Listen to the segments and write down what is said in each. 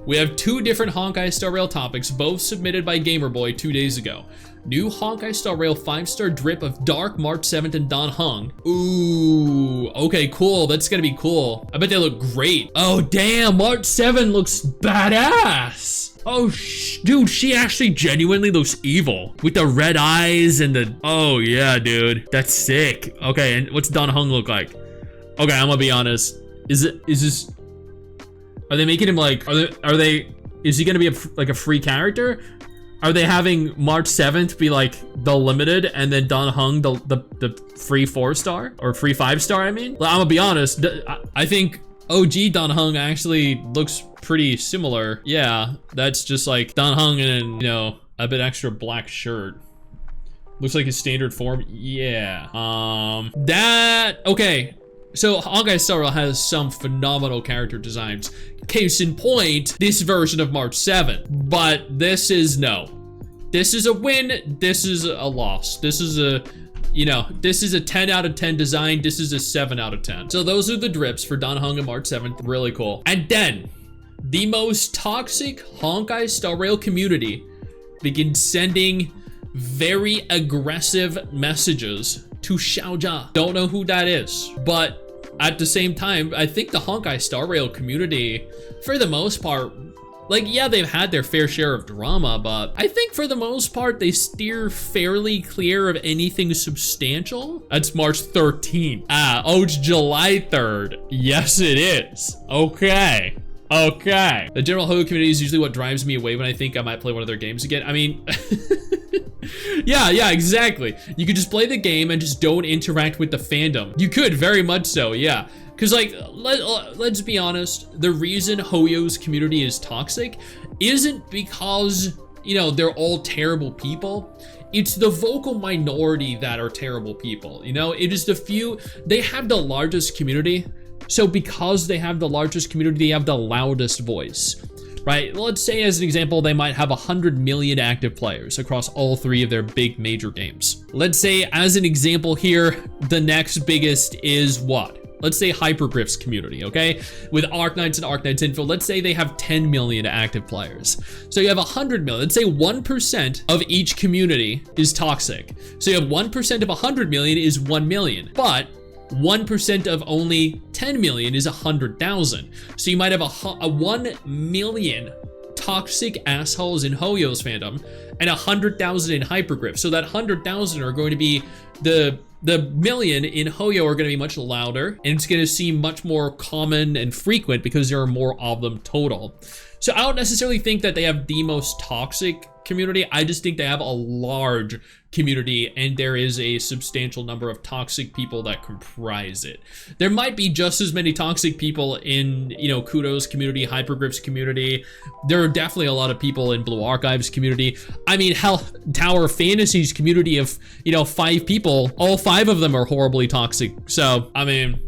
We have 2 different Honkai Star Rail topics, both submitted by Gamerboy 2 days ago. New Honkai Star Rail 5-star drip of Dark, March 7th, and Dan Heng. Ooh, okay, cool. That's gonna be cool. I bet they look great. Oh, damn, March 7 looks badass. Oh, dude, she actually genuinely looks evil with the red eyes and the, oh yeah, dude, that's sick. Okay, and what's Dan Heng look like? Okay, I'm gonna be honest. Is this, are they making him like, is he gonna be like a free character? Are they having March 7th be like the limited and then Dan Heng the free 4-star or free 5-star? I mean, I'm gonna be honest. I think OG Dan Heng actually looks pretty similar. Yeah, that's just like Dan Heng and, you know, a bit extra black shirt. Looks like his standard form. Yeah. Okay. So Honkai Star Rail has some phenomenal character designs. Case in point, this version of March 7th. But this is no. This is a win, this is a loss. This is a, you know, this is a 10 out of 10 design, this is a 7 out of 10. So those are the drips for Dan Heng and March 7th, really cool. And then, the most toxic Honkai Star Rail community begins sending very aggressive messages to Xiaojia. Don't know who that is, but at the same time, I think the Honkai Star Rail community, for the most part, like, yeah, they've had their fair share of drama, but I think for the most part, they steer fairly clear of anything substantial. That's March 13th. Oh, it's July 3rd. Yes, it is. Okay. Okay. The general Hoyo community is usually what drives me away when I think I might play one of their games again. I mean, yeah, exactly. You could just play the game and just don't interact with the fandom. You could, very much so, yeah. Because, like, let's be honest, the reason Hoyo's community is toxic isn't because, you know, they're all terrible people. It's the vocal minority that are terrible people, you know? It is the few, they have the largest community. So because they have the largest community, they have the loudest voice, right? Let's say, as an example, they might have 100 million active players across all 3 of their big major games. Let's say, as an example here, the next biggest is what? Let's say Hypergriff's community, okay? With Arknights and Arknights Info, let's say they have 10 million active players. So you have 100 million, let's say 1% of each community is toxic. So you have 1% of 100 million is 1 million, but 1% of only 10 million is 100,000. So you might have a 1 million toxic assholes in Hoyo's fandom and 100,000 in Hypergriff. So that 100,000 are going to be the million in Hoyo are going to be much louder, and it's going to seem much more common and frequent because there are more of them total. So I don't necessarily think that they have the most toxic community. I just think they have a large community, and there is a substantial number of toxic people that comprise it. There might be just as many toxic people in, you know, Kudo's community, Hypergriff's community. There are definitely a lot of people in Blue Archive's community. I mean, hell, Tower Fantasy's community of, you know, 5 people, all 5 of them are horribly toxic. So, I mean,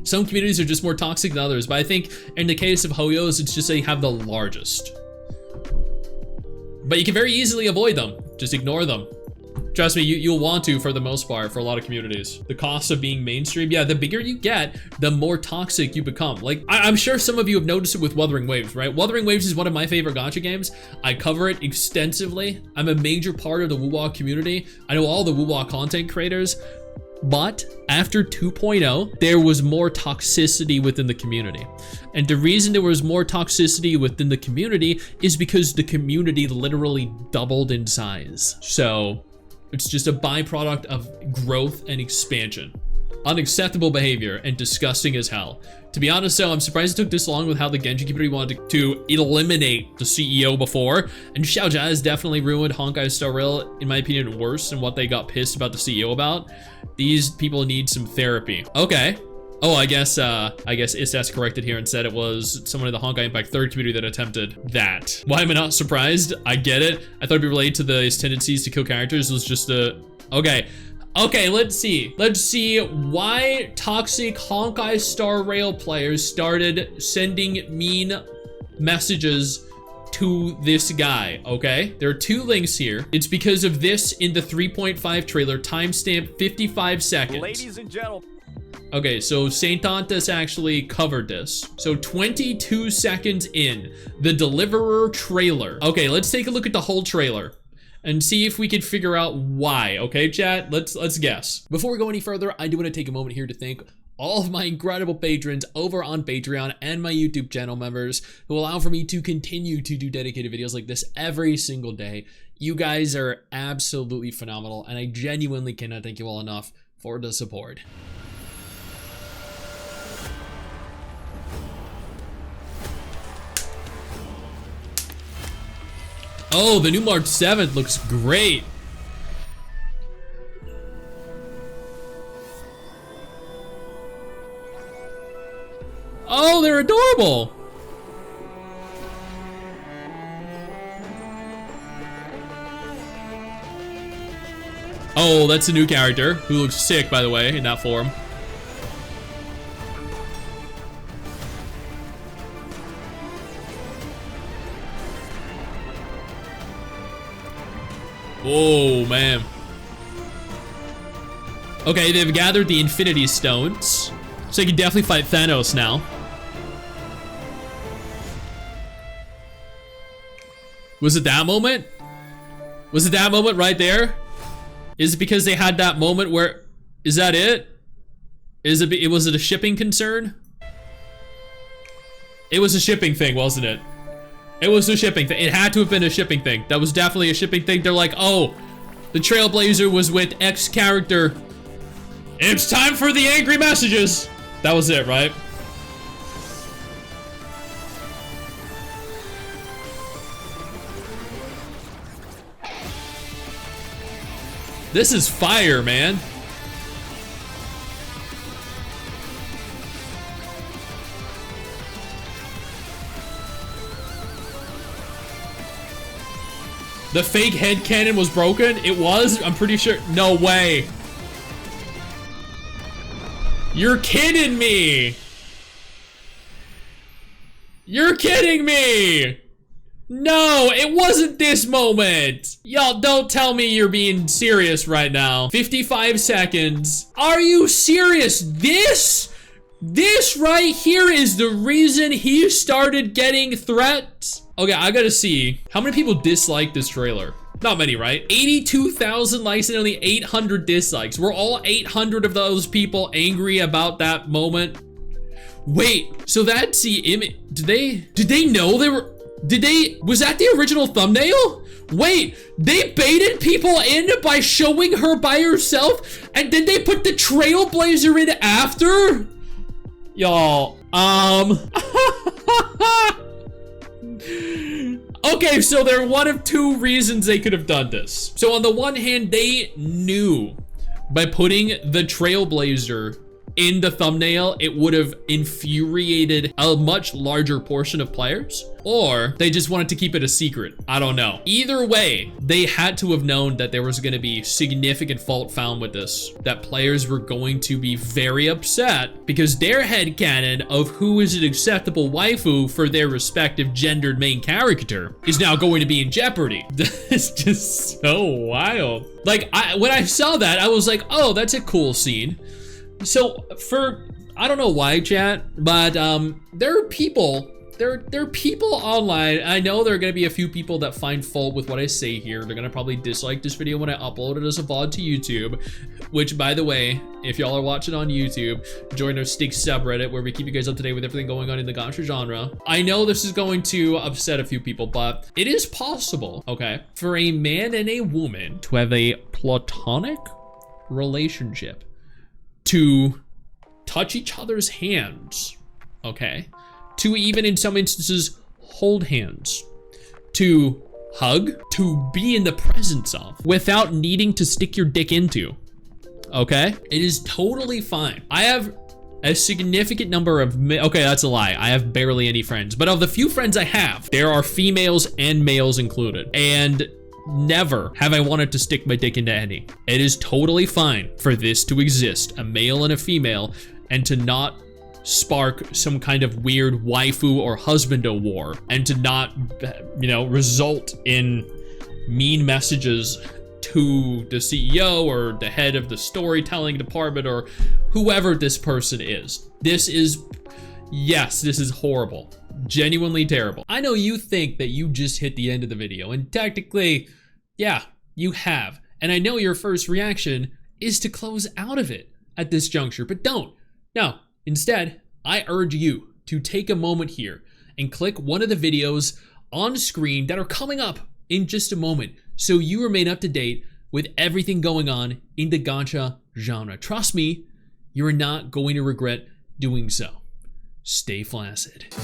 some communities are just more toxic than others, but I think in the case of Hoyo's, it's just they have the largest. But you can very easily avoid them. Just ignore them. Trust me, you'll want to for the most part for a lot of communities. The cost of being mainstream, yeah, the bigger you get, the more toxic you become. Like, I'm sure some of you have noticed it with Wuthering Waves, right? Wuthering Waves is one of my favorite gacha games. I cover it extensively. I'm a major part of the Wuwa community. I know all the Wuwa content creators. But after 2.0, there was more toxicity within the community. And the reason there was more toxicity within the community is because the community literally doubled in size. So it's just a byproduct of growth and expansion. Unacceptable behavior and disgusting as hell. To be honest though, I'm surprised it took this long with how the Genji community wanted to eliminate the CEO before. And Xiaojia has definitely ruined Honkai Star Rail, in my opinion, worse than what they got pissed about the CEO about. These people need some therapy. Okay. Oh, I guess Istas corrected here and said it was someone in the Honkai Impact 3rd community that attempted that. Why am I not surprised? I get it. I thought it'd be related to his tendencies to kill characters. It was just Okay, let's see. Let's see why toxic Honkai Star Rail players started sending mean messages to this guy, okay? There are 2 links here. It's because of this in the 3.5 trailer, timestamp 55 seconds. Ladies and gentlemen. Okay, so Saint Antas actually covered this. So 22 seconds in, the Deliverer trailer. Okay, let's take a look at the whole trailer and see if we can figure out why. Okay, chat, let's guess. Before we go any further, I do want to take a moment here to thank all of my incredible patrons over on Patreon and my YouTube channel members who allow for me to continue to do dedicated videos like this every single day. You guys are absolutely phenomenal, and I genuinely cannot thank you all enough for the support. Oh, the new March 7th looks great. Oh, they're adorable. Oh, that's a new character who looks sick, by the way, in that form. Oh, man. Okay, they've gathered the Infinity Stones, so they can definitely fight Thanos now. Was it that moment? Was it that moment right there? Is it because they had that moment where... Is that it? Was it a shipping concern? It was a shipping thing, wasn't it? It was a shipping thing. It had to have been a shipping thing. That was definitely a shipping thing. They're like, oh, the Trailblazer was with X character. It's time for the angry messages. That was it, right? This is fire, man. The fake head cannon was broken? It was? I'm pretty sure. No way. You're kidding me. You're kidding me. No, it wasn't this moment. Y'all, don't tell me you're being serious right now. 55 seconds. Are you serious? This right here is the reason he started getting threats? Okay, I gotta see. How many people dislike this trailer? Not many, right? 82,000 likes and only 800 dislikes. Were all 800 of those people angry about that moment? Wait, so that's the image. Did they know they were... Was that the original thumbnail? Wait, they baited people in by showing her by herself, and then they put the Trailblazer in after? Y'all, okay, so there are one of two reasons they could have done this. So on the one hand, they knew by putting the Trailblazer in the thumbnail, it would have infuriated a much larger portion of players, or they just wanted to keep it a secret. I don't know. Either way, they had to have known that there was going to be significant fault found with this, that players were going to be very upset because their headcanon of who is an acceptable waifu for their respective gendered main character is now going to be in jeopardy. That's just so wild. Like, when I saw that, I was like, oh, that's a cool scene. So I don't know why, chat, but there are people online. I know there are gonna be a few people that find fault with what I say here. They're gonna probably dislike this video when I upload it as a VOD to YouTube, which, by the way, if y'all are watching on YouTube, join our Stix subreddit where we keep you guys up to date with everything going on in the gacha genre. I know this is going to upset a few people, but it is possible, okay, for a man and a woman to have a platonic relationship, to touch each other's hands, okay? To even in some instances hold hands, to hug, to be in the presence of without needing to stick your dick into, okay? It is totally fine. I have a significant number of, okay, that's a lie. I have barely any friends, but of the few friends I have, there are females and males included, and never have I wanted to stick my dick into any. It is totally fine for this to exist, a male and a female, and to not spark some kind of weird waifu or husbando war, and to not, you know, result in mean messages to the CEO or the head of the storytelling department or whoever this person is. This is horrible. Genuinely terrible. I know you think that you just hit the end of the video, and technically, yeah, you have. And I know your first reaction is to close out of it at this juncture, but don't. No, instead, I urge you to take a moment here and click one of the videos on screen that are coming up in just a moment so you remain up to date with everything going on in the gacha genre. Trust me, you are not going to regret doing so. Stay flaccid.